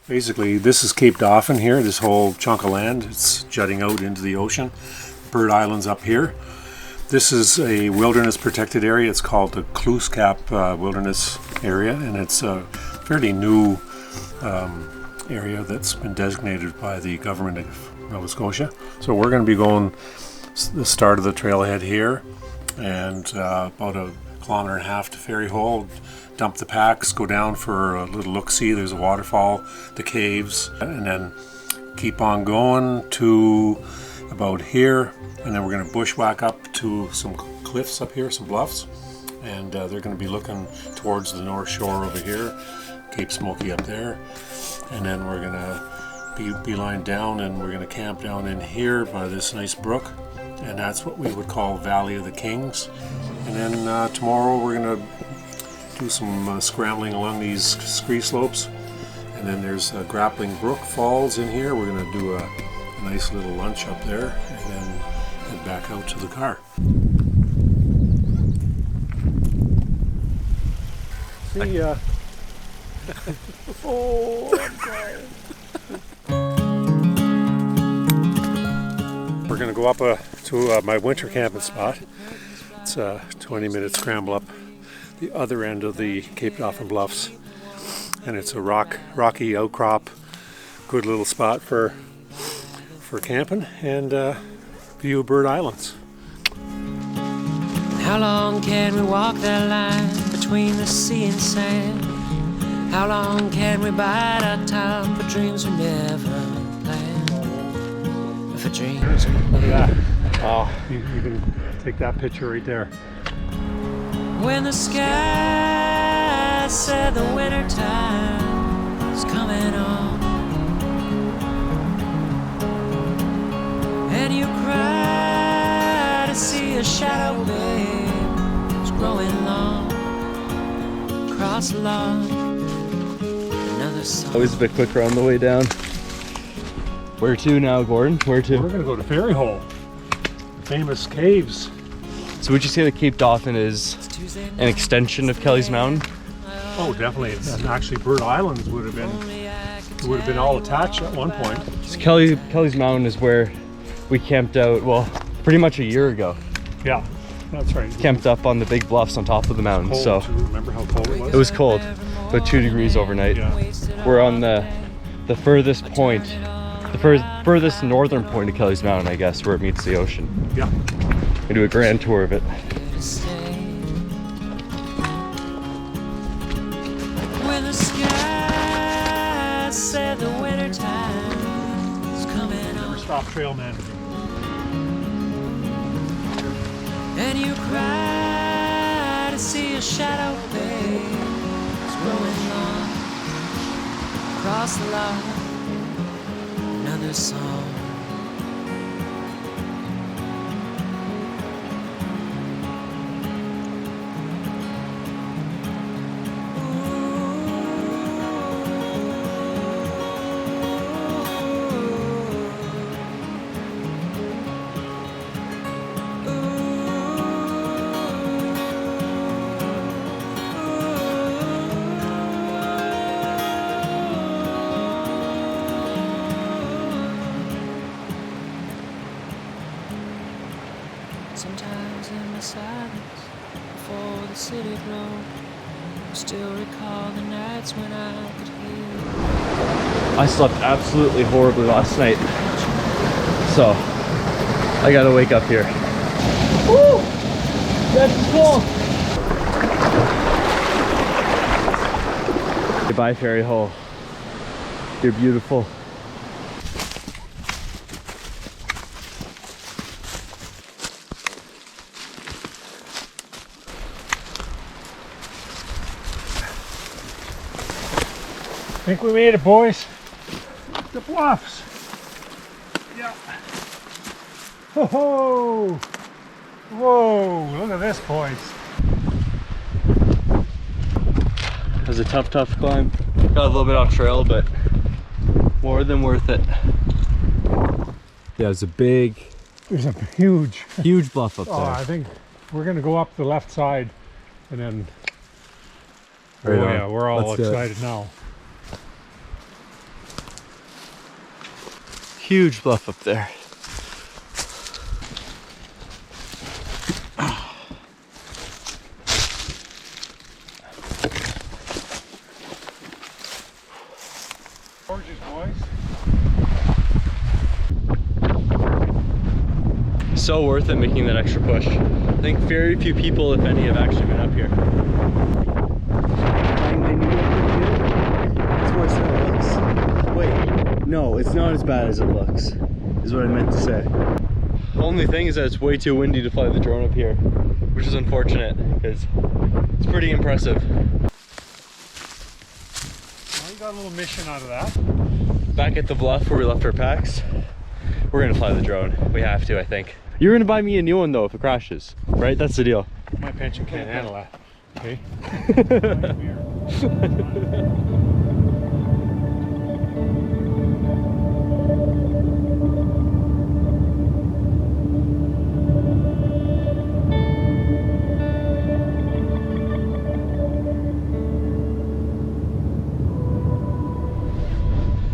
Basically, this is Cape Dauphin here, this whole chunk of land. It's jutting out into the ocean. Bird Island's up here. This is a wilderness protected area. It's called the Cap Wilderness Area, and it's a fairly new area that's been designated by the government of Nova Scotia. So we're going to be going the start of the trailhead here, and about a kilometer and a half to Ferry Hole, dump the packs, go down for a little look-see. There's a waterfall, the caves, and then keep on going to about here, and then we're going to bushwhack up to some cliffs up here, some bluffs, and they're going to be looking towards the north shore over here, Cape Smoky up there, and then we're going to beeline down, and we're going to camp down in here by this nice brook, and that's what we would call Valley of the Kings. And then tomorrow we're going to do some scrambling along these scree slopes, and then there's Grappling Brook Falls in here. We're going to do a nice little lunch up there, and then head back out to the car. See ya. Oh, I'm tired. We're going to go up to my winter camping spot. It's a 20-minute scramble up the other end of the Cape Dauphin Bluffs, and it's a rocky outcrop, good little spot for camping and view of Bird Islands. How long can we walk that line between the sea and sand? How long can we bide our time for dreams we never planned? For dreams we Look at that. Oh, you can take that picture right there. When the sky said the winter time is coming on, and you cry to see a shadow, babe, it's growing long across the lawn. Another song. Always a bit quicker on the way down. Where to now, Gordon? Where to? We're gonna go to Ferry Hole, famous caves. So would you say that Cape Dauphin is an extension of Kelly's Mountain? Oh, definitely. And actually, Bird Islands would have been all attached at one point. So Kelly's Mountain is where we camped out, well, pretty much a year ago. Yeah, that's right. Camped up on the big bluffs on top of the mountain. Cold, so too. Remember how cold it was? It was cold, about 2 degrees overnight. Yeah. We're on the furthest point, the furthest northern point of Kelly's Mountain, I guess, where it meets the ocean. Yeah. We do a grand tour of it. When the sky said the winter time is coming on, Stop trail managing. and you cry to see a shadow, babe, it's growing long across the lawn. Another song. Sometimes in the silence, before the city glowed, I still recall the nights when I could hear. I slept absolutely horribly last night, so I gotta wake up here. Woo! That's cool! Goodbye, Ferry Hole. You're beautiful. I think we made it, boys. The Bluffs. Yeah. Ho ho! Whoa! Look at this, boys. It was a tough climb. Got a little bit off trail, but more than worth it. Yeah, it's a big... There's a huge bluff up there. Oh, I think we're gonna go up the left side and then... Right oh on. yeah, we're all Let's do it. excited now. huge bluff up there. Gorgeous, boys. So worth it making that extra push. I think very few people, if any, have actually been up here. It's worse than it looks. Wait, no, it's not as bad as it looks, is what I meant to say. Only thing is that it's way too windy to fly the drone up here, which is unfortunate because it's pretty impressive. Well, you got a little mission out of that. Back at the bluff where we left our packs, we're gonna fly the drone. We have to, I think. You're gonna buy me a new one though if it crashes, right? That's the deal. My pension can't handle that. Okay.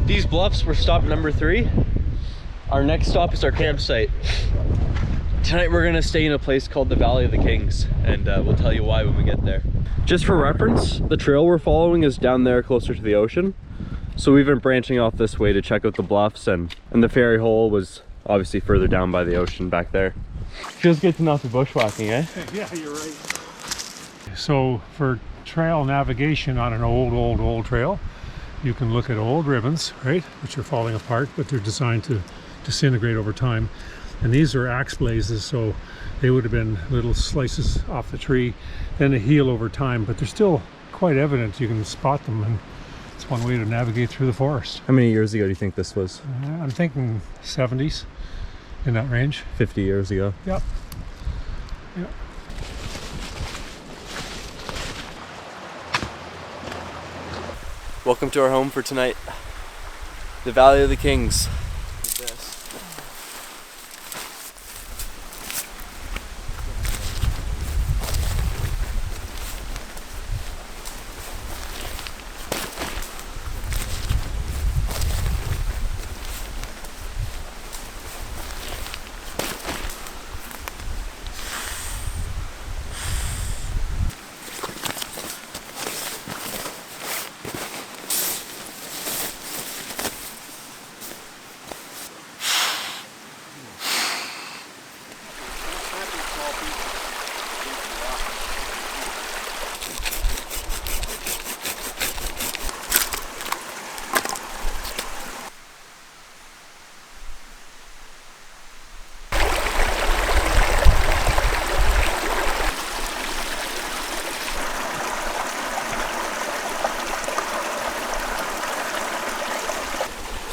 These bluffs were stop number 3. Our next stop is our campsite. Tonight we're gonna stay in a place called the Valley of the Kings, and we'll tell you why when we get there. Just for reference, the trail we're following is down there closer to the ocean. So we've been branching off this way to check out the bluffs, and the ferry hole was obviously further down by the ocean back there. Feels good to not be bushwhacking, eh? Yeah, you're right. So for trail navigation on an old trail, you can look at old ribbons, right, which are falling apart, but they're designed to disintegrate over time. And these are axe blazes, so they would have been little slices off the tree, then they heal over time, but they're still quite evident. You can spot them, and it's one way to navigate through the forest. How many years ago do you think this was? I'm thinking 70s, in that range. 50 years ago. Yep. Yep. Welcome to our home for tonight. The Valley of the Kings.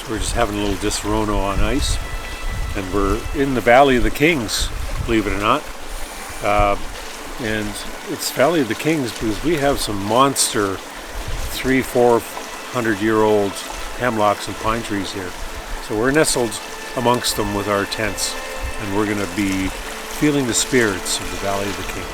We're just having a little disrono on ice, and we're in the Valley of the Kings, believe it or not. And it's Valley of the Kings because we have some monster 300-400-year-old hemlocks and pine trees here. So we're nestled amongst them with our tents, and we're going to be feeling the spirits of the Valley of the Kings.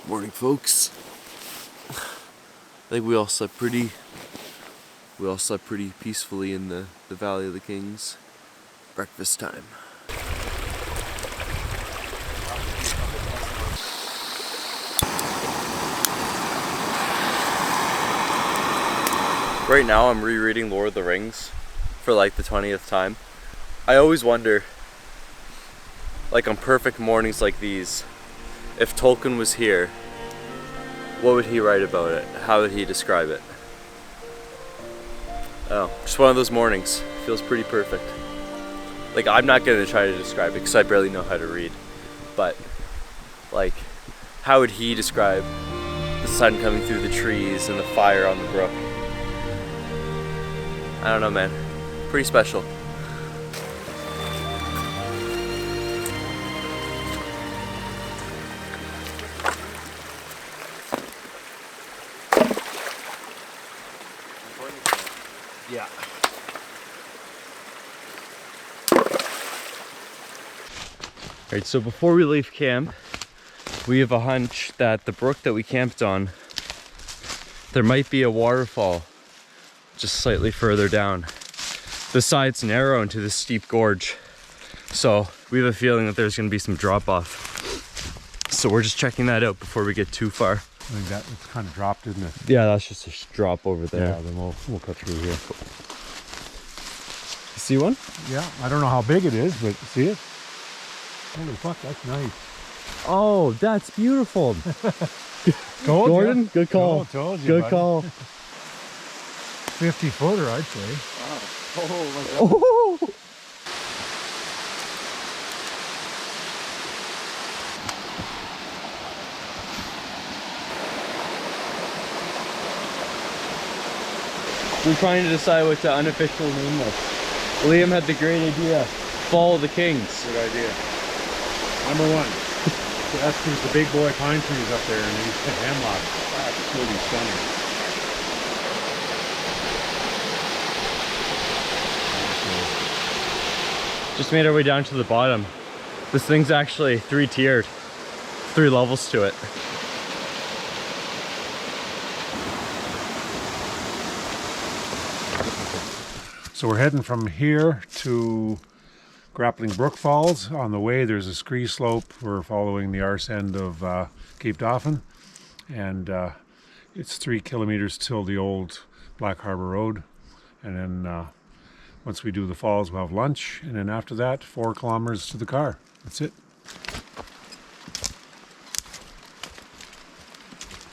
Morning, folks. I think we all slept pretty peacefully in the Valley of the Kings. Breakfast time. Right now I'm rereading Lord of the Rings for like the 20th time. I always wonder, like on perfect mornings like these, if Tolkien was here, what would he write about it? How would he describe it? Oh, just one of those mornings. Feels pretty perfect. Like, I'm not gonna try to describe it because I barely know how to read. But, like, how would he describe the sun coming through the trees and the fire on the brook? I don't know, man. Pretty special. Yeah. Alright, so before we leave camp, we have a hunch that the brook that we camped on, there might be a waterfall just slightly further down. The side's narrow into this steep gorge, so we have a feeling that there's going to be some drop off. So we're just checking that out before we get too far. I think that it's kind of dropped, isn't it? Yeah, that's just a drop over there. Yeah, then we'll cut through here. You see one? Yeah, I don't know how big it is, but see it? Holy fuck, that's nice. Oh, that's beautiful. Told Gordon, ya. good call. Told you, Good buddy. call. 50 footer, I'd say. Oh my god. Oh. We're trying to decide what to unofficial name this. Liam had the great idea. Fall of the Kings. Good idea. Number one. So that's there's the big boy pine trees up there and these hemlocks. Absolutely stunning. Just made our way down to the bottom. This thing's actually 3-tiered. 3 levels to it. So we're heading from here to Grappling Brook Falls. On the way there's a scree slope. We're following the arse end of Cape Dauphin, and it's 3 kilometers till the old Black Harbor Road, and then once we do the falls we'll have lunch, and then after that 4 kilometers to the car. That's it.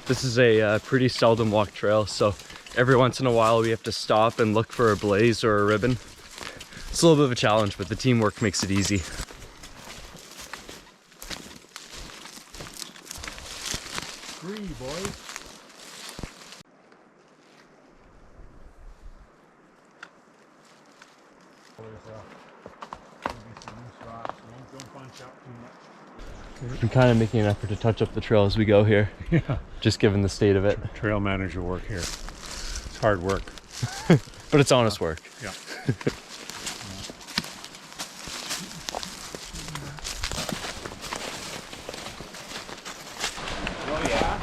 This is a pretty seldom walked trail, so every once in a while we have to stop and look for a blaze or a ribbon. It's a little bit of a challenge, but the teamwork makes it easy. Free, boys. I'm kind of making an effort to touch up the trail as we go here. Yeah. Just given the state of it. Trail manager work here. It's hard work. But it's honest work. Yeah. Oh yeah?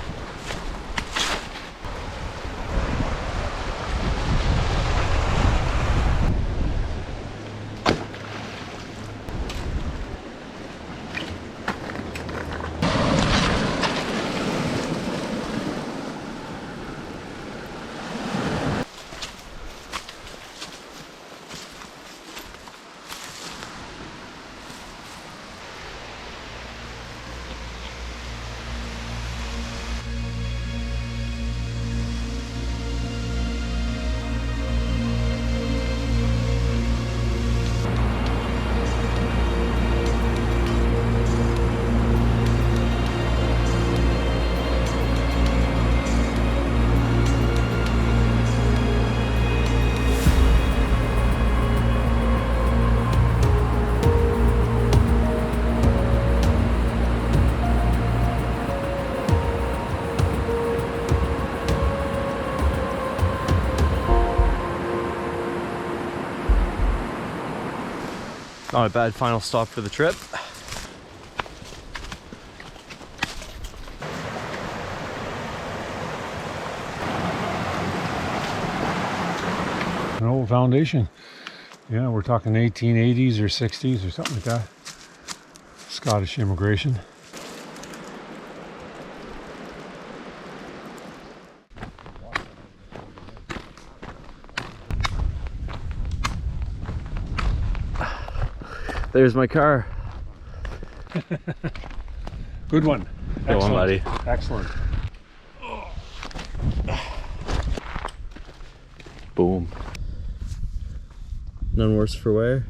Not a bad final stop for the trip. An old foundation. Yeah, we're talking 1880s or 60s or something like that. Scottish immigration. There's my car. Good one. Go on, buddy. Excellent. Boom. None worse for wear.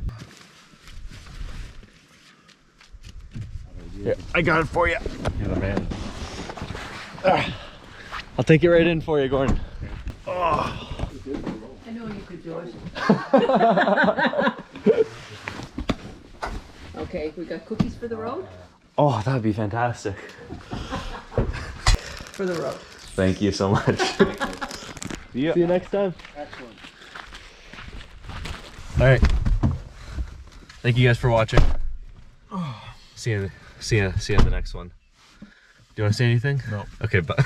Here, I got it for you. You're the man. I'll take it right in for you, Gordon. I know you could do it. Okay, we got cookies for the road? Oh, that'd be fantastic. For the road. Thank you so much. See you next time. Excellent. All right. Thank you guys for watching. See you in the next one. Do you want to say anything? No. Okay, bye.